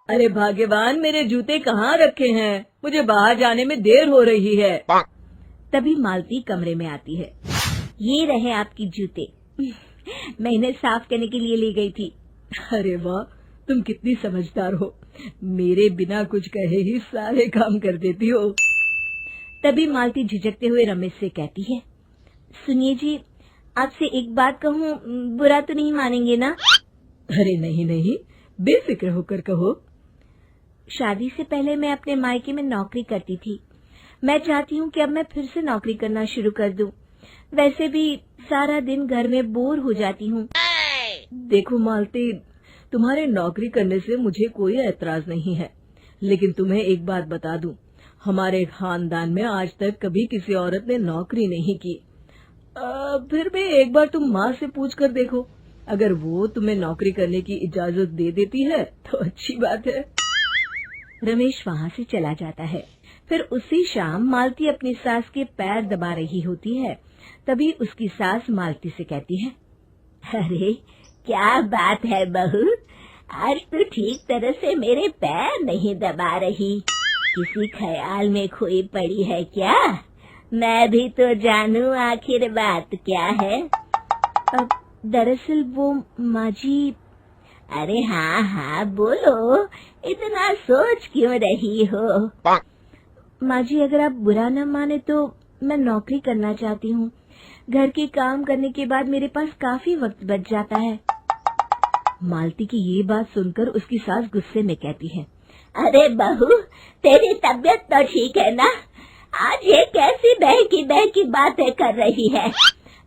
अरे भाग्यवान, मेरे जूते कहाँ रखे हैं? मुझे बाहर जाने में देर हो रही है। तभी मालती कमरे में आती है। ये रहे आपकी जूते। मैं इन्हें साफ करने के लिए ले गई थी। अरे वाह, तुम कितनी समझदार हो। मेरे बिना कुछ कहे ही सारे काम कर देती हो। तभी मालती झिझकते हुए रमेश से कहती है, सुनिए जी, आपसे एक बात कहूँ, बुरा तो नहीं मानेंगे ना? अरे नहीं नहीं, बेफिक्र होकर कहो। शादी से पहले मैं अपने मायके में नौकरी करती थी। मैं चाहती हूँ कि अब मैं फिर से नौकरी करना शुरू कर दूं। वैसे भी सारा दिन घर में बोर हो जाती हूँ। देखो मालती, तुम्हारे नौकरी करने से मुझे कोई ऐतराज नहीं है, लेकिन तुम्हें एक बात बता दूं, हमारे खानदान में आज तक कभी किसी औरत ने नौकरी नहीं की। फिर भी एक बार तुम माँ से पूछ कर देखो, अगर वो तुम्हें नौकरी करने की इजाजत दे देती है तो अच्छी बात है। रमेश वहाँ से चला जाता है। फिर उसी शाम मालती अपनी सास के पैर दबा रही होती है। तभी उसकी सास मालती से कहती है, अरे क्या बात है बहू, आज तो ठीक तरह से मेरे पैर नहीं दबा रही। किसी ख्याल में खोई पड़ी है क्या? मैं भी तो जानूं आखिर बात क्या है। अब दरअसल वो माँ जी। अरे हाँ हाँ बोलो, इतना सोच क्यों रही हो? माँ जी, अगर आप बुरा न माने तो मैं नौकरी करना चाहती हूँ। घर के काम करने के बाद मेरे पास काफी वक्त बच जाता है। मालती की ये बात सुनकर उसकी सास गुस्से में कहती है, अरे बहू, तेरी तबीयत तो ठीक है ना? आज ये कैसी बहकी बातें कर रही है?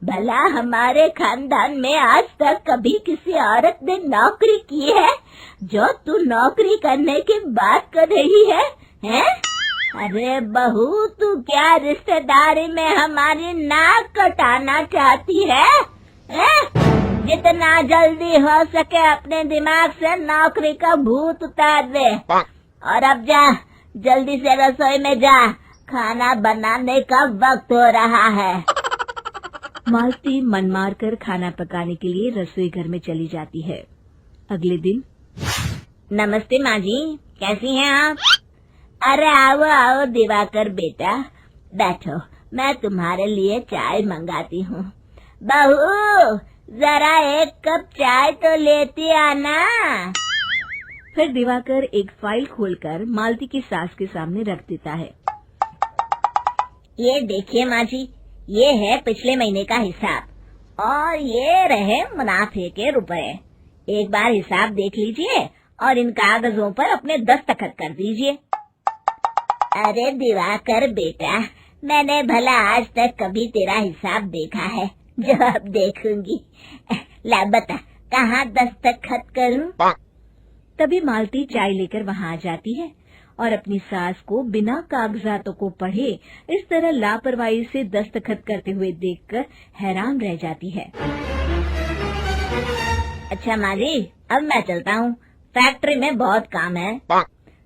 भला हमारे खानदान में आज तक कभी किसी औरत ने नौकरी की है जो तू नौकरी करने की बात कर रही है, हैं? अरे बहू, तू क्या रिश्तेदारी में हमारी नाक कटाना चाहती है? जितना जल्दी हो सके अपने दिमाग से नौकरी का भूत उतार दे, और अब जा, जल्दी से रसोई में जा, खाना बनाने का वक्त हो रहा है। मालती मन मार कर खाना पकाने के लिए रसोई घर में चली जाती है। अगले दिन, नमस्ते माँ जी, कैसी हैं आप? अरे आओ आओ दिवाकर बेटा, बैठो, मैं तुम्हारे लिए चाय मंगाती हूँ। बहू, जरा एक कप चाय तो लेती आना। फिर दिवाकर एक फाइल खोलकर मालती की सास के सामने रख देता है। ये देखिए माँ जी, ये है पिछले महीने का हिसाब और ये रहे मुनाफे के रुपए। एक बार हिसाब देख लीजिए और इन कागजों पर अपने दस्तखत कर दीजिए। अरे दिवाकर बेटा, मैंने भला आज तक कभी तेरा हिसाब देखा है जो अब देखूंगी? ला बता, कहाँ दस्तखत करूं? तभी मालती चाय लेकर वहाँ आ जाती है और अपनी सास को बिना कागजातों को पढ़े इस तरह लापरवाही से दस्तखत करते हुए देखकर हैरान रह जाती है। अच्छा माँ जी, अब मैं चलता हूँ, फैक्ट्री में बहुत काम है।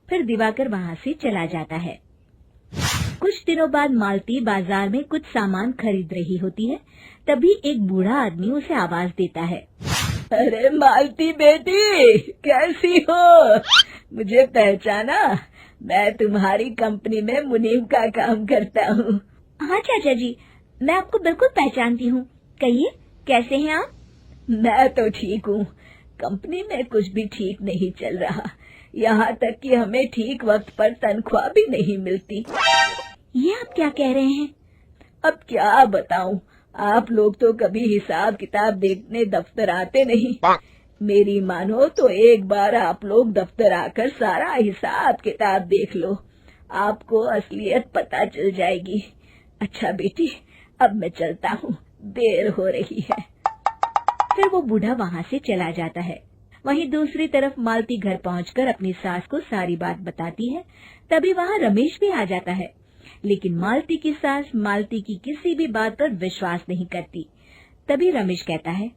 फिर दिवाकर वहाँ से चला जाता है। कुछ दिनों बाद मालती बाजार में कुछ सामान खरीद रही होती है। तभी एक बूढ़ा आदमी उसे आवाज देता है, अरे मालती बेटी, कैसी हो? मुझे पहचाना? मैं तुम्हारी कंपनी में मुनीम का काम करता हूँ। हाँ चाचा जी, मैं आपको बिल्कुल पहचानती हूँ। कहिए, कैसे हैं आप? मैं तो ठीक हूँ। कंपनी में कुछ भी ठीक नहीं चल रहा, यहाँ तक कि हमें ठीक वक्त पर तनख्वाह भी नहीं मिलती। ये आप क्या कह रहे हैं? अब क्या बताऊँ, आप लोग तो कभी हिसाब किताब देखने दफ्तर आते नहीं। मेरी मानो तो एक बार आप लोग दफ्तर आकर सारा हिसाब किताब देख लो, आपको असलियत पता चल जाएगी। अच्छा बेटी, अब मैं चलता हूँ, देर हो रही है। फिर वो बूढ़ा वहाँ से चला जाता है। वहीं दूसरी तरफ मालती घर पहुंचकर अपनी सास को सारी बात बताती है। तभी वहाँ रमेश भी आ जाता है, लेकिन मालती की सास मालती की किसी भी बात पर विश्वास नहीं करती। तभी रमेश कहता है,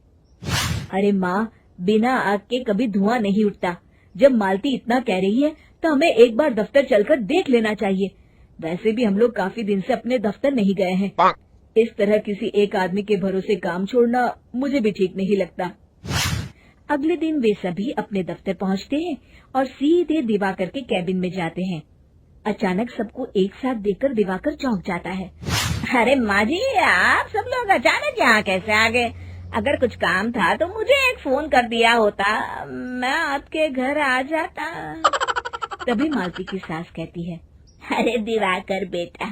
अरे माँ, बिना आग के कभी धुआं नहीं उठता। जब मालती इतना कह रही है तो हमें एक बार दफ्तर चलकर देख लेना चाहिए। वैसे भी हम लोग काफी दिन से अपने दफ्तर नहीं गए हैं। इस तरह किसी एक आदमी के भरोसे काम छोड़ना मुझे भी ठीक नहीं लगता। अगले दिन वे सभी अपने दफ्तर पहुंचते हैं और सीधे दिवाकर के कैबिन में जाते हैं। अचानक सबको एक साथ देखकर दिवाकर चौंक जाता है। अरे माँ जी, आप सब लोग अचानक यहाँ कैसे आ गए? अगर कुछ काम था तो मुझे एक फोन कर दिया होता, मैं आपके घर आ जाता। तभी मालती की सास कहती है, अरे दिवाकर बेटा,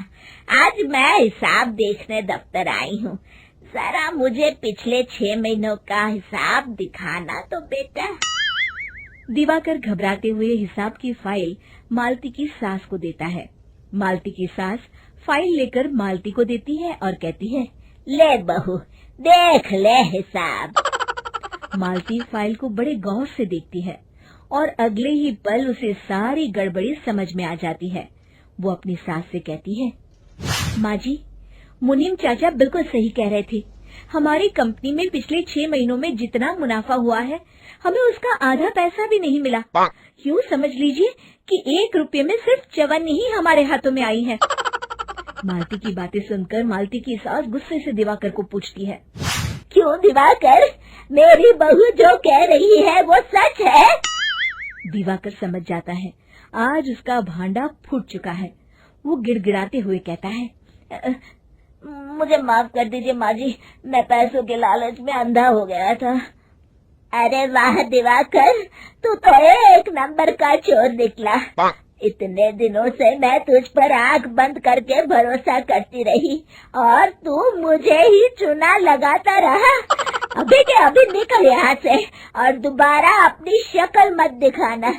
आज मैं हिसाब देखने दफ्तर आई हूँ, जरा मुझे पिछले 6 महीनों का हिसाब दिखाना तो बेटा। दिवाकर घबराते हुए हिसाब की फाइल मालती की सास को देता है। मालती की सास फाइल लेकर मालती को देती है और कहती है, ले बहू, देख ले हिसाब। मालती फाइल को बड़े गौर से देखती है और अगले ही पल उसे सारी गड़बड़ी समझ में आ जाती है। वो अपनी सास से कहती है, माँ जी, मुनीम चाचा बिल्कुल सही कह रहे थे। हमारी कंपनी में पिछले 6 महीनों में जितना मुनाफा हुआ है, हमें उसका आधा पैसा भी नहीं मिला। यूँ समझ लीजिए कि 1 रुपये में सिर्फ चवन्नी ही हमारे हाथों में आई है। मालती की बातें सुनकर मालती की सास गुस्से से दिवाकर को पूछती है, क्यों दिवाकर, मेरी बहू जो कह रही है वो सच है? दिवाकर समझ जाता है आज उसका भांडा फूट चुका है। वो गिड़गिड़ाते हुए कहता है, मुझे माफ कर दीजिए माँ जी, मैं पैसों के लालच में अंधा हो गया था। अरे वाह दिवाकर, तू तो एक नंबर का चोर निकला। इतने दिनों से मैं तुझ पर आंख बंद करके भरोसा करती रही और तू मुझे ही चुना लगाता रहा। अभी के अभी निकल यहाँ से और दोबारा अपनी शक्ल मत दिखाना।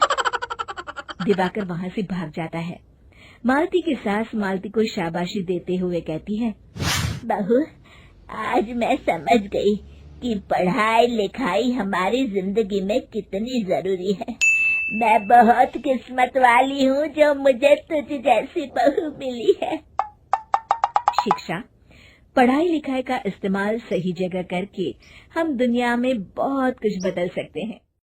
दिवाकर वहाँ से भाग जाता है। मालती की सास मालती को शाबाशी देते हुए कहती है, बहू, आज मैं समझ गई कि पढ़ाई लिखाई हमारी जिंदगी में कितनी जरूरी है। मैं बहुत किस्मत वाली हूँ जो मुझे तुझ जैसी बहू मिली है। शिक्षा, पढ़ाई लिखाई का इस्तेमाल सही जगह करके हम दुनिया में बहुत कुछ बदल सकते हैं।